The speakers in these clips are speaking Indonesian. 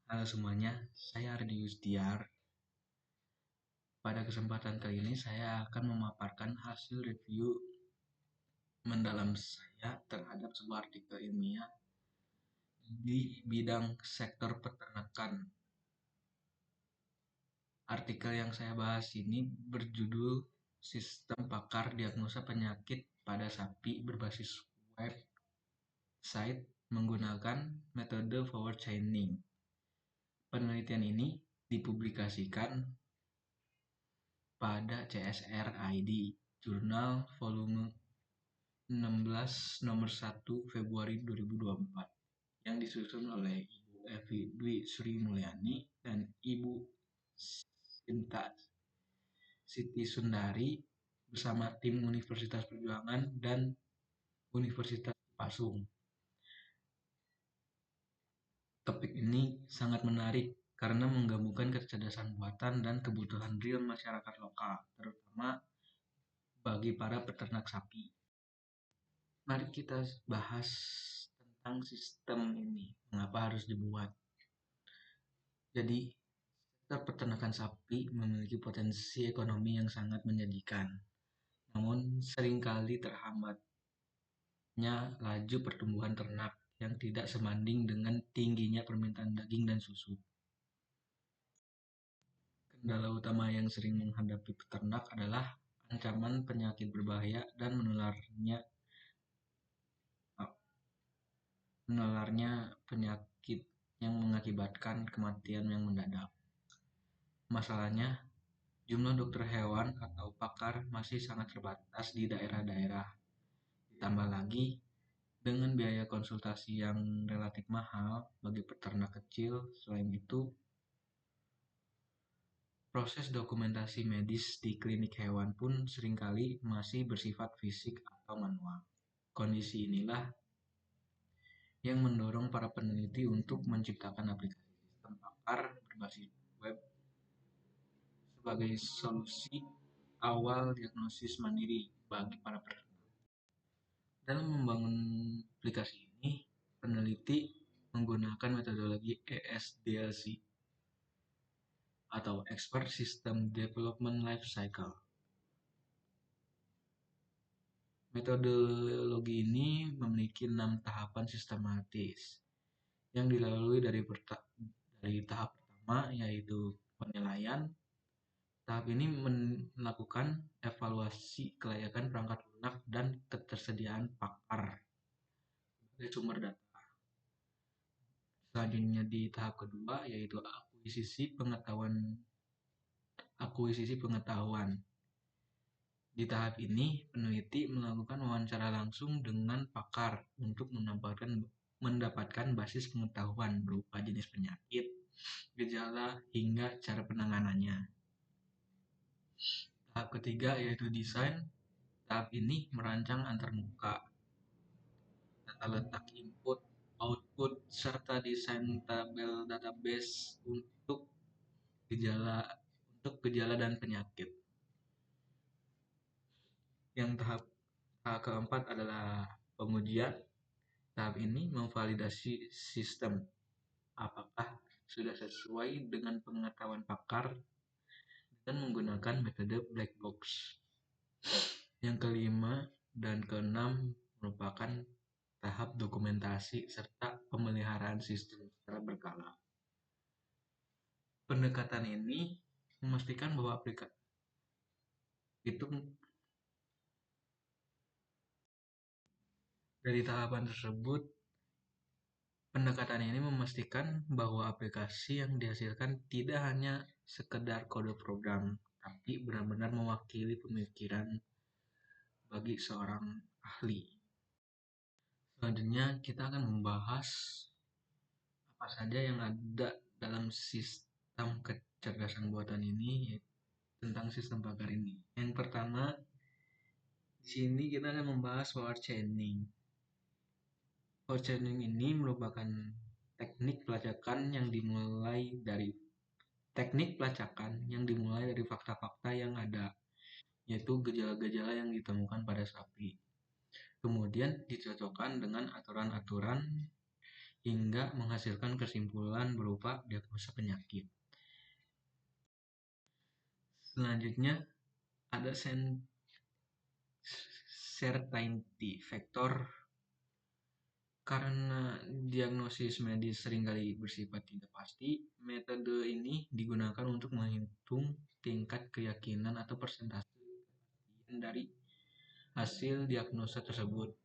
Halo semuanya, saya Ardi Yustiar. Pada kesempatan kali ini saya akan memaparkan hasil review mendalam saya terhadap sebuah artikel ilmiah di bidang sektor peternakan. Artikel yang saya bahas ini berjudul Sistem Pakar Diagnosa Penyakit pada Sapi berbasis website menggunakan metode forward chaining. Penelitian ini dipublikasikan pada CSR ID, Jurnal Volume 16 nomor 1 Februari 2024 yang disusun oleh Ibu Evi Dwi Sri Mulyani dan Ibu Sinta Siti Sundari bersama tim Universitas Perjuangan dan Universitas Pasung. Topik ini sangat menarik karena menggabungkan kecerdasan buatan dan kebutuhan real masyarakat lokal, terutama bagi para peternak sapi. Mari kita bahas tentang sistem ini, mengapa harus dibuat. Jadi, sektor peternakan sapi memiliki potensi ekonomi yang sangat menjanjikan, namun seringkali terhambatnya laju pertumbuhan ternak yang tidak sebanding dengan tingginya permintaan daging dan susu. Kendala utama yang sering menghadapi peternak adalah ancaman penyakit berbahaya dan menularnya penyakit yang mengakibatkan kematian yang mendadak. Masalahnya, jumlah dokter hewan atau pakar masih sangat terbatas di daerah-daerah. Ditambah lagi, dengan biaya konsultasi yang relatif mahal bagi peternak kecil, selain itu, proses dokumentasi medis di klinik hewan pun seringkali masih bersifat fisik atau manual. Kondisi inilah yang mendorong para peneliti untuk menciptakan aplikasi sistem pakar berbasis web sebagai solusi awal diagnosis mandiri bagi para peternak. Dalam membangun aplikasi ini, peneliti menggunakan metodologi ESDLC atau Expert System Development Life Cycle. Metodologi ini memiliki 6 tahapan sistematis yang dilalui dari tahap pertama, yaitu penilaian. Tahap ini melakukan evaluasi kelayakan perangkat lunak dan ketersediaan pakar sebagai sumber data. Selanjutnya di tahap kedua, yaitu akuisisi pengetahuan. Di tahap ini, peneliti melakukan wawancara langsung dengan pakar untuk mendapatkan basis pengetahuan berupa jenis penyakit, gejala, hingga cara penanganannya. Tahap ketiga yaitu desain. Tahap ini merancang antarmuka, tata letak input, output, serta desain tabel database untuk gejala dan penyakit. Yang tahap keempat adalah pengujian. Tahap ini memvalidasi sistem apakah sudah sesuai dengan pengetahuan pakar dan menggunakan metode black box. Yang kelima dan keenam merupakan tahap dokumentasi serta pemeliharaan sistem secara berkala. Pendekatan ini memastikan bahwa aplikasi itu dari tahapan tersebut, pendekatan ini memastikan bahwa aplikasi yang dihasilkan tidak hanya sekedar kode program, tapi benar-benar mewakili pemikiran bagi seorang ahli. Selanjutnya, kita akan membahas apa saja yang ada dalam sistem kecerdasan buatan ini, tentang sistem pakar ini. Yang pertama, di sini kita akan membahas forward chaining. Forward chaining ini merupakan teknik pelacakan yang dimulai dari fakta-fakta yang ada, yaitu gejala-gejala yang ditemukan pada sapi. Kemudian dicocokkan dengan aturan-aturan hingga menghasilkan kesimpulan berupa diagnosa penyakit. Selanjutnya ada certainty factor. Karena diagnosis medis seringkali bersifat tidak pasti, metode ini digunakan untuk menghitung tingkat keyakinan atau persentase dari hasil diagnosa tersebut.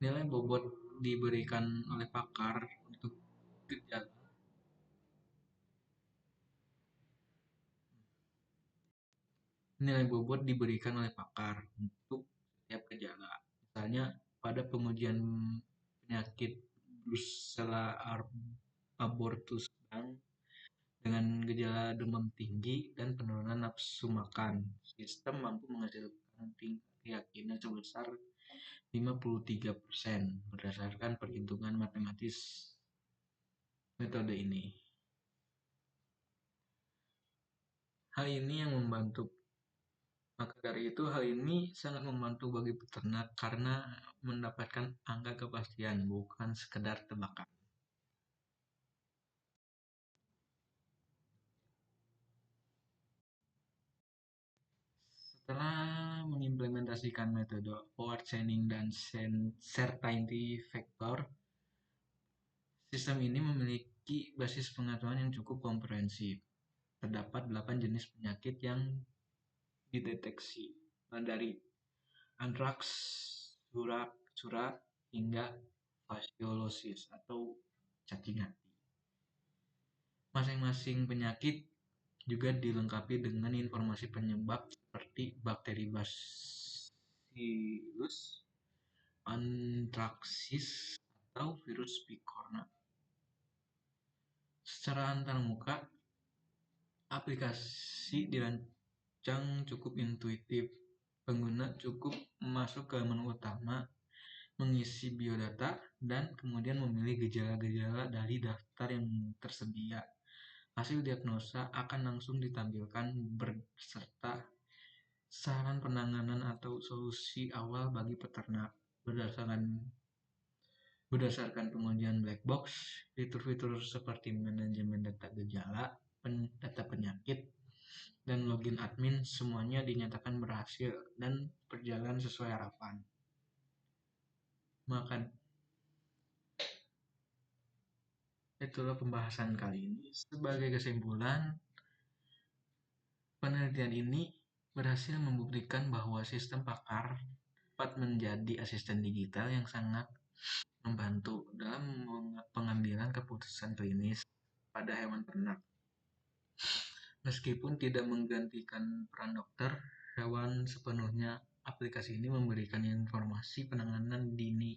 Nilai bobot diberikan oleh pakar untuk gejala. Nilai bobot diberikan oleh pakar untuk setiap gejala. Misalnya pada pengujian penyakit Brucella abortus dengan gejala demam tinggi dan penurunan nafsu makan, sistem mampu menghasilkan tingkat keyakinan sebesar 53% berdasarkan perhitungan matematis metode ini. Hal ini yang membantu. Maka dari itu hal ini sangat membantu bagi peternak karena mendapatkan angka kepastian, bukan sekedar tebakan. Setelah mengimplementasikan metode forward chaining dan certainty factor, sistem ini memiliki basis pengetahuan yang cukup komprehensif. Terdapat 8 jenis penyakit yang dideteksi, dari antraks, surat, hingga fasciolosis atau cacing hati. Masing-masing penyakit juga dilengkapi dengan informasi penyebab seperti bakteri Bacillus anthracis atau virus picorna. Secara antarmuka, aplikasi dirancang cukup intuitif. Pengguna cukup masuk ke menu utama, mengisi biodata, dan kemudian memilih gejala-gejala dari daftar yang tersedia. Hasil diagnosa akan langsung ditampilkan beserta saran penanganan atau solusi awal bagi peternak. Berdasarkan pengujian black box, fitur-fitur seperti manajemen data gejala, data penyakit, dan login admin semuanya dinyatakan berhasil dan berjalan sesuai harapan. Maka itulah pembahasan kali ini. Sebagai kesimpulan, penelitian ini berhasil membuktikan bahwa sistem pakar dapat menjadi asisten digital yang sangat membantu dalam pengambilan keputusan klinis pada hewan ternak. Meskipun tidak menggantikan peran dokter hewan sepenuhnya, aplikasi ini memberikan informasi penanganan dini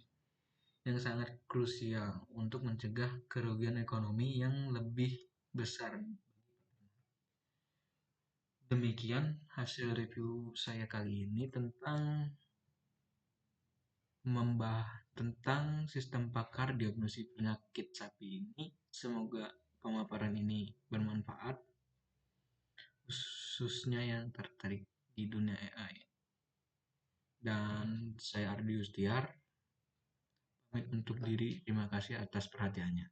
yang sangat krusial untuk mencegah kerugian ekonomi yang lebih besar. Demikian hasil review saya kali ini tentang sistem pakar diagnosis penyakit sapi ini. Semoga pemaparan ini bermanfaat, khususnya yang tertarik di dunia AI. Dan saya Ardi Ustiar, pamit untuk diri. Terima kasih atas perhatiannya.